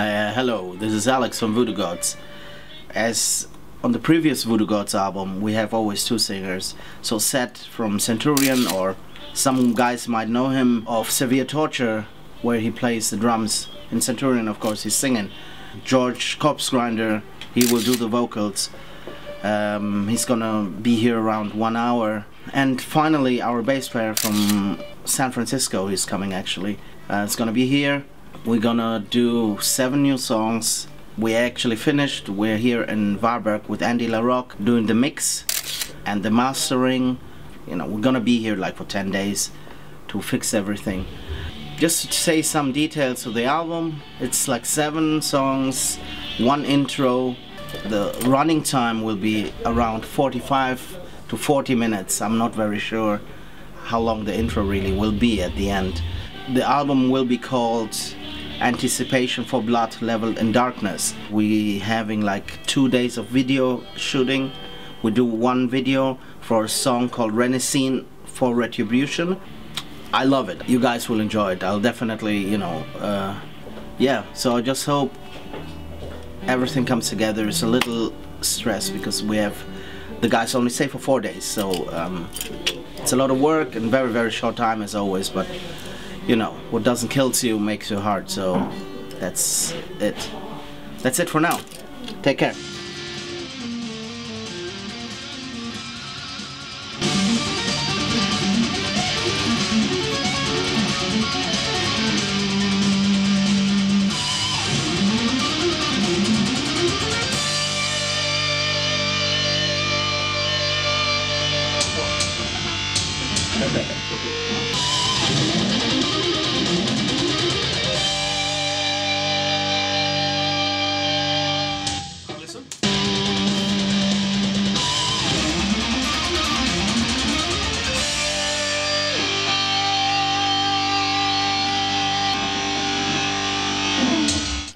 Hello, this is Alex from Voodoo Gods. As on the previous Voodoo Gods album, we have always two singers. So Seth from Centurion, or some guys might know him of Severe Torture, where he plays the drums. In Centurion, of course, he's singing. George Corpse Grinder, he will do the vocals. He's gonna be here around 1 hour. And finally, our bass player from San Francisco, he's coming actually. It's gonna be here. We're gonna do 7 new songs. We actually finished. We're here in Varberg with Andy LaRocque doing the mix and the mastering. You know, we're gonna be here like for 10 days to fix everything. Just to say some details of the album, it's like 7 songs, 1 intro. The running time will be around 45 to 40 minutes. I'm not very sure how long the intro really will be at the end. The album will be called Anticipation for Blood, Leveled in Darkness. We having like 2 days of video shooting. We do 1 video for a song called Renaissance for Retribution. I love it. You guys will enjoy it. I'll definitely, you know, yeah. So I just hope everything comes together. It's a little stress because we have the guys only stay for 4 days, so it's a lot of work and very, very short time as always. But you know, what doesn't kill you makes you hard. So that's it. That's it for now. Take care.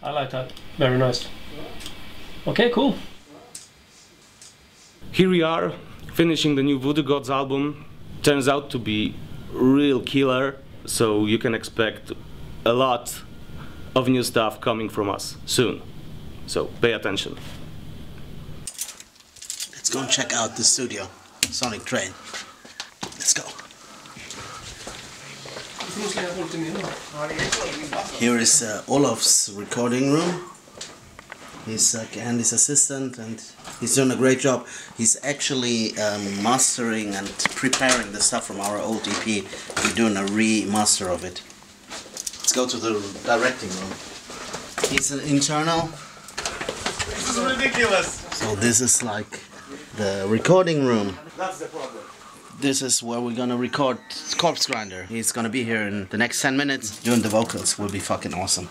I like that. Very nice. Okay, cool. Here we are, finishing the new Voodoo Gods album. Turns out to be real killer, so you can expect a lot of new stuff coming from us soon. So pay attention. Let's go and check out the studio, Sonic Train. Let's go. Here is Olaf's recording room. He's Andy's assistant and he's doing a great job. He's actually mastering and preparing the stuff from our old EP. We're doing a remaster of it. Let's go to the directing room. He's an internal. This is ridiculous. So this is like the recording room. That's the problem. This is where we're gonna record Corpse Grinder. He's gonna be here in the next 10 minutes doing the vocals. Will be fucking awesome.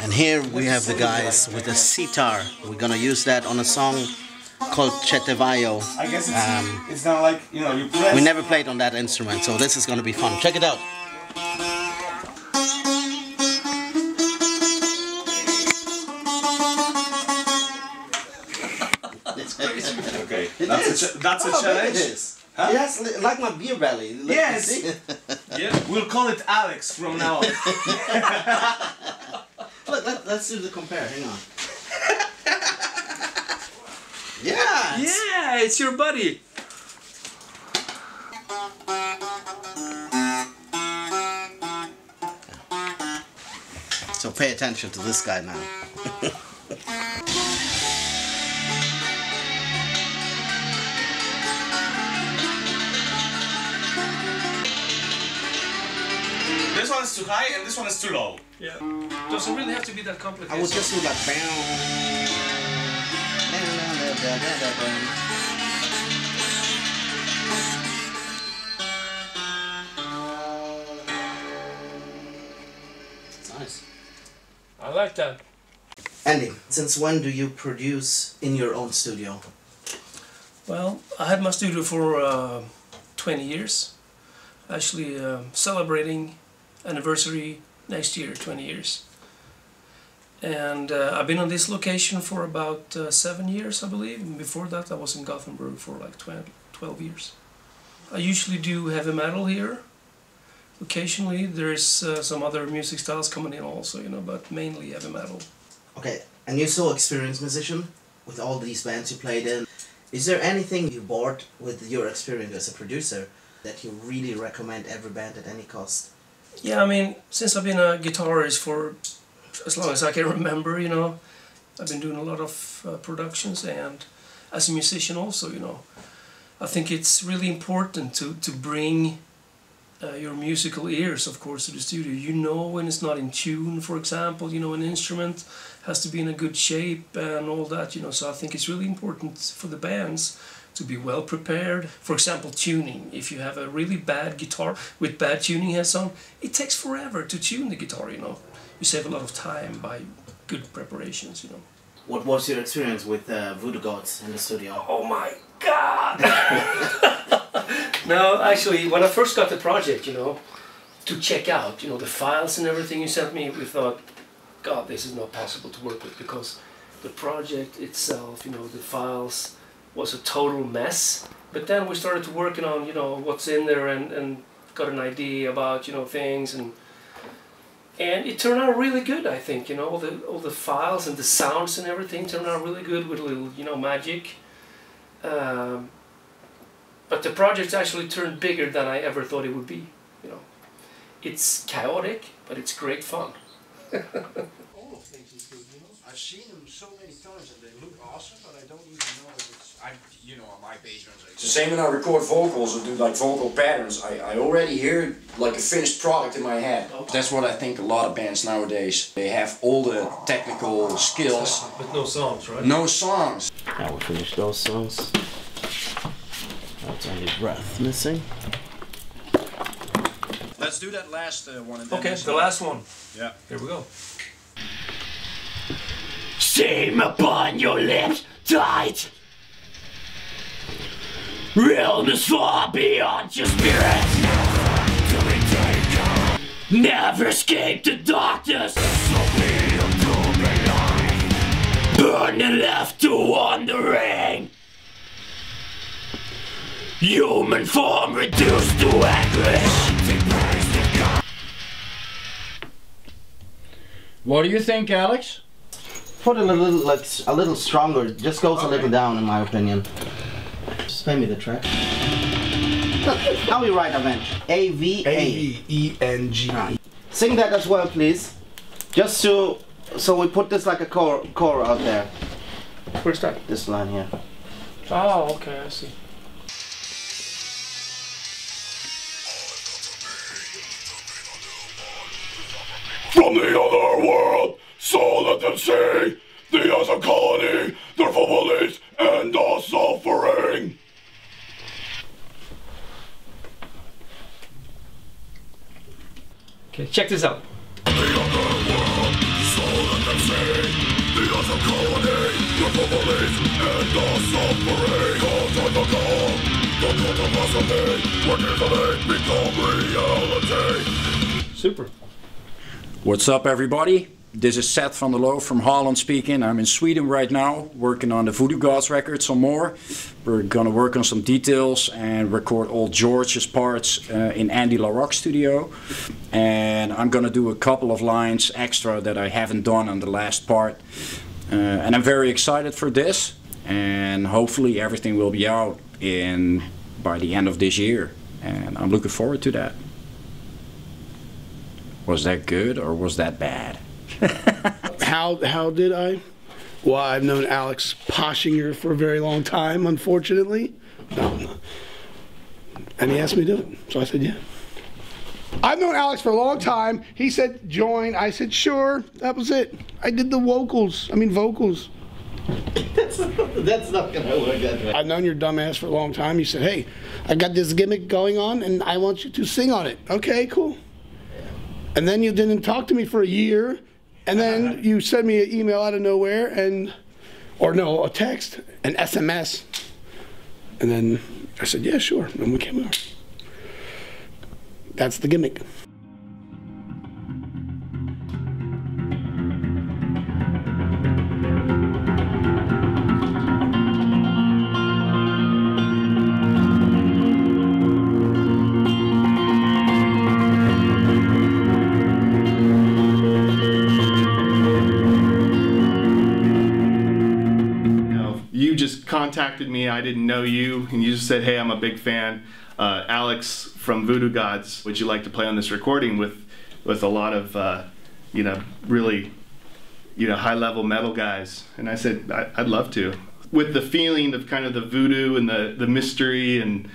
And here we have the guys with the sitar. We're gonna use that on a song called Chetevayo. I guess it's not like, you know, you press. We never played on that instrument, so this is gonna be fun. Check it out. Okay, that's a challenge. Huh? Yes, like my beer belly. Yes. Yeah, we'll call it Alex from now on. Let's do the compare. Hang on. Yeah. Yeah, it's your buddy. So pay attention to this guy now. This one is too high and this one is too low. Yeah. Doesn't really have to be that complicated. I would just do like It's nice. I like that. Andy, since when do you produce in your own studio? Well, I had my studio for 20 years. Actually celebrating anniversary next year, 20 years. And I've been on this location for about 7 years, I believe. And before that I was in Gothenburg for like 12 years. I usually do heavy metal here, occasionally there's some other music styles coming in also, you know, but mainly heavy metal. Okay, and you're so experienced musician with all these bands you played in. Is there anything you bought with your experience as a producer that you really recommend every band at any cost? Yeah, I mean, since I've been a guitarist for as long as I can remember, you know, I've been doing a lot of productions, and as a musician also, you know, I think it's really important to bring your musical ears, of course, to the studio. You know when it's not in tune, for example, you know, an instrument has to be in a good shape and all that, you know, so I think it's really important for the bands to be well prepared. For example, tuning. If you have a really bad guitar with bad tuning heads on, it takes forever to tune the guitar, you know. You save a lot of time by good preparations, you know. What was your experience with Voodoo Gods in the studio? Oh my God! No, actually, when I first got the project, you know, to check out, you know, the files and everything you sent me, we thought, God, this is not possible to work with, because the project itself, you know, the files was a total mess. But then we started to working on, you know, what's in there, and got an idea about, you know, things, and it turned out really good, I think, you know, all the files and the sounds and everything turned out really good with a little, you know, magic. But the project actually turned bigger than I ever thought it would be, you know. It's chaotic, but it's great fun. All of things is good, you know. I've seen them so many times and they look awesome, but I don't even know if it's, you know, on my bass drums. It's the same when I record vocals or do like vocal patterns. I already hear like a finished product in my head. That's what I think a lot of bands nowadays. They have all the technical skills. But no songs, right? No songs. Now we finish those songs. That's only breath missing. Let's do that last one. And then Okay, the last one. Yeah. Here we go. Shame upon your lips, tight. Realness far beyond your spirit. Never escape the darkness. Burn and left to wandering. Human form reduced to anguish. What do you think, Alex? Put it a little stronger. Just goes a little down, in my opinion. Just play me the track. How we write Avenge? A-V-A. A-V-E-N-G. Sing that as well, please. Just so we put this like a core out there. Where's that? This line here. Oh, okay, I see. From the other world, so let them see the as a colony, their families, and our suffering. Okay, check this out. The other world, so let them see the as a colony, their families, and our suffering. The capacity, when easily become reality. Super. What's up, everybody? This is Seth van der Loo from Holland speaking. I'm in Sweden right now, working on the Voodoo Gods record some more. We're gonna work on some details and record all George's parts in Andy LaRock's studio. And I'm gonna do a couple of lines extra that I haven't done on the last part. And I'm very excited for this. And hopefully everything will be out by the end of this year. And I'm looking forward to that. Was that good or was that bad? How did I? Well, I've known Alex Poschinger for a very long time, unfortunately. No. And he asked me to do it, so I said yeah. I've known Alex for a long time. He said join. I said sure. That was it. I did the vocals. That's not gonna work that way. I've known your dumbass for a long time. You said, hey, I got this gimmick going on and I want you to sing on it. Okay, cool. And then you didn't talk to me for a year, and then you sent me an email out of nowhere, a text, an SMS, and then I said, yeah, sure, and we came over. That's the gimmick. you just contacted me, I didn't know you, and you just said, hey, I'm a big fan. Alex from Voodoo Gods, would you like to play on this recording with a lot of, you know, really, you know, high-level metal guys? And I said, I'd love to. With the feeling of kind of the voodoo and the mystery, and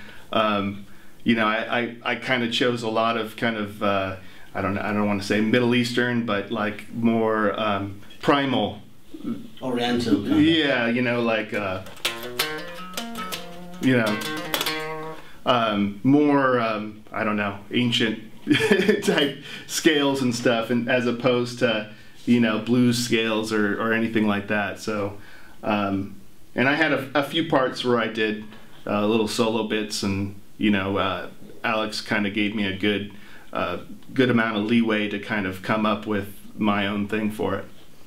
you know, I kind of chose a lot of kind of I don't want to say Middle Eastern, but like more primal, Oriental. Kind of. Yeah, you know, like you know, more I don't know, ancient type scales and stuff, and as opposed to, you know, blues scales or anything like that. So. And I had a few parts where I did little solo bits, and you know, Alex kind of gave me a good amount of leeway to kind of come up with my own thing for it.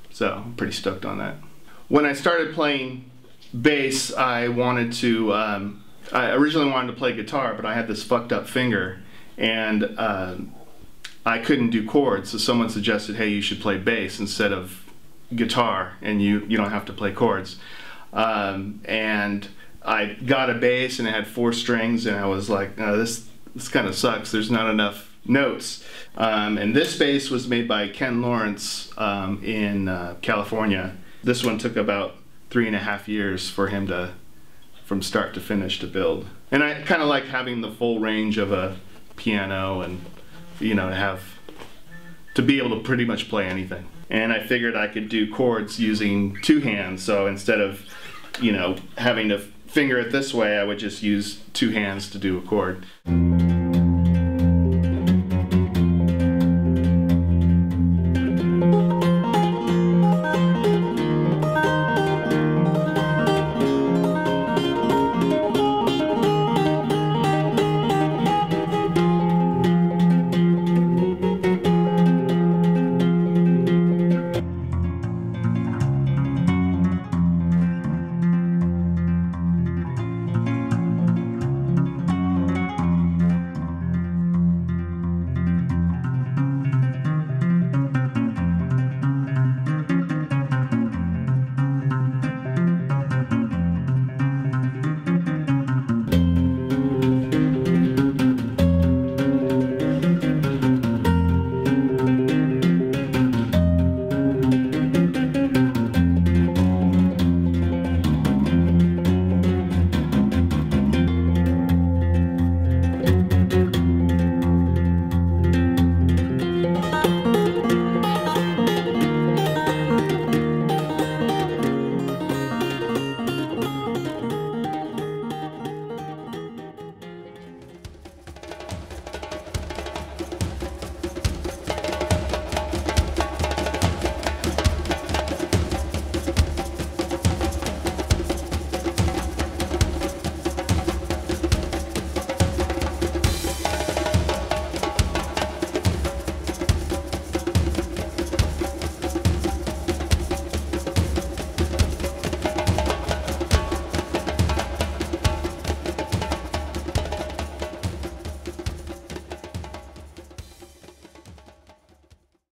So I'm pretty stoked on that. When I started playing bass, I wanted to. I originally wanted to play guitar, but I had this fucked up finger, and I couldn't do chords. So someone suggested, hey, you should play bass instead of guitar, and you don't have to play chords. And I got a bass, and it had 4 strings, and I was like, no, this kind of sucks. There's not enough notes. And this bass was made by Ken Lawrence in California. This one took about 3.5 years for him to, from start to finish, to build. And I kind of like having the full range of a piano, and you know, to be able to pretty much play anything. And I figured I could do chords using 2 hands, so instead of, you know, having to finger it this way, I would just use 2 hands to do a chord.